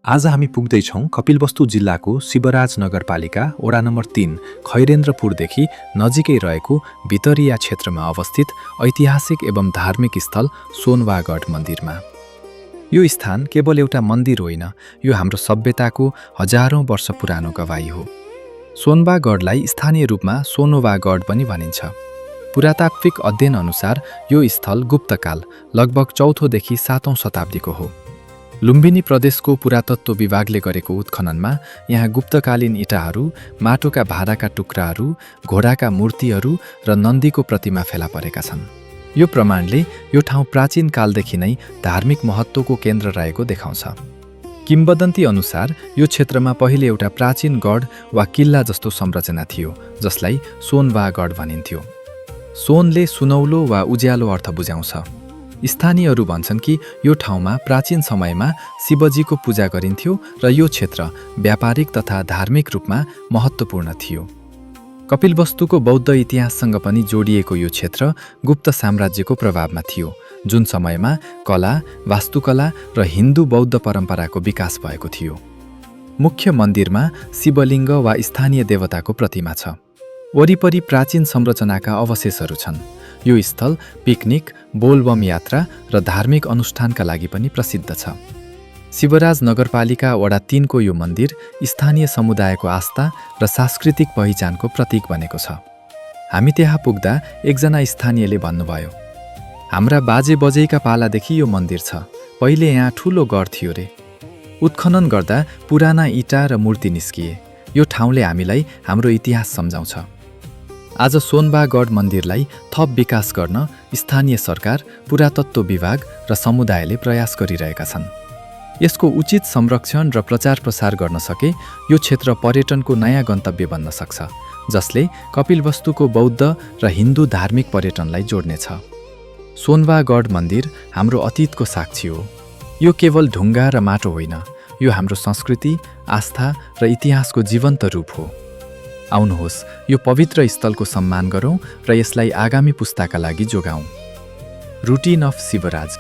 आज हामी पुग्दैछौँ कपिलवस्तु जिल्लाको शिवराज नगरपालिका वडा नम्बर 3 खैरेन्द्रपुरदेखि नजिकै रहेको भितरिया क्षेत्रमा अवस्थित ऐतिहासिक एवं धार्मिक स्थल सोनवागढ मन्दिरमा। यो स्थान केवल एउटा मन्दिर होइन, यो हाम्रो सभ्यताको हजारौं वर्ष पुरानो गवाही हो। सोनवागढलाई स्थानीय रूपमा सोनोवागढ पनि भनिन्छ। पुरातात्विक अध्ययन अनुसार यो स्थल गुप्तकाल लगभग 4औं देखि 7औं शताब्दीको हो। लुम्बिनी प्रदेशको पुरातत्व विभागले गरेको उत्खननमा यहाँ गुप्तकालीन इँटाहरू, माटोका भाँडाका टुक्राहरू, घोडाका मूर्तिहरू र नन्दीको प्रतिमा फेला परेका छन्। यो प्रमाणले यो ठाउँ प्राचीन कालदेखि नै धार्मिक महत्त्वको केन्द्र रहेको देखाउँछ। किम्वदन्ती अनुसार यो क्षेत्रमा पहिले एउटा प्राचीन गढ वा किल्ला जस्तो संरचना थियो, जसलाई सोनवागढ भनिन्थ्यो। सोनले सुनौलो वा उज्यालो अर्थ बुझाउँछ। स्थानीयहरू भन्छन् कि यो ठाउँमा प्राचीन समयमा शिवजीको पूजा गरिन्थ्यो र यो क्षेत्र व्यापारिक तथा धार्मिक रूपमा महत्त्वपूर्ण थियो। कपिलवस्तुको बौद्ध इतिहाससँग पनि जोडिएको यो क्षेत्र गुप्त साम्राज्यको प्रभावमा थियो, जुन समयमा कला, वास्तुकला र हिन्दू बौद्ध परम्पराको विकास भएको थियो। मुख्य मन्दिरमा शिवलिङ्ग वा स्थानीय देवताको प्रतिमा छ। वरिपरि प्राचीन संरचनाका अवशेषहरू छन्। यो स्थल पिकनिक, बोलबम यात्रा र धार्मिक अनुष्ठानका लागि पनि प्रसिद्ध छ। शिवराज नगरपालिका वडा 3 को यो मन्दिर स्थानीय समुदायको आस्था र सांस्कृतिक पहिचानको प्रतीक बनेको छ। हामी त्यहाँ पुग्दा एकजना स्थानीयले भन्नुभयो, हाम्रा बाजे बजैका पालादेखि यो मन्दिर छ। पहिले यहाँ ठूलो गढ थियो रे। उत्खनन गर्दा पुराना इँटा र मूर्ति निस्किए। यो ठाउँले हामीलाई हाम्रो इतिहास सम्झाउँछ। आज सोनवागढ मन्दिरलाई थप विकास गर्न स्थानीय सरकार, पुरातत्व विभाग र समुदायले प्रयास गरिरहेका छन्। यसको उचित संरक्षण र प्रचार प्रसार गर्न सके यो क्षेत्र पर्यटनको नयाँ गन्तव्य बन्न सक्छ, जसले कपिलवस्तुको बौद्ध र हिन्दू धार्मिक पर्यटनलाई जोड्नेछ। सोनवागढ मन्दिर हाम्रो अतीतको साक्षी हो। यो केवल ढुङ्गा र माटो होइन, यो हाम्रो संस्कृति, आस्था र इतिहासको जीवन्त रूप हो। आउनुहोस्, यो पवित्र स्थलको सम्मान गरौँ र यसलाई आगामी पुस्ताका लागि जोगाउँ। Routine of Shivraj.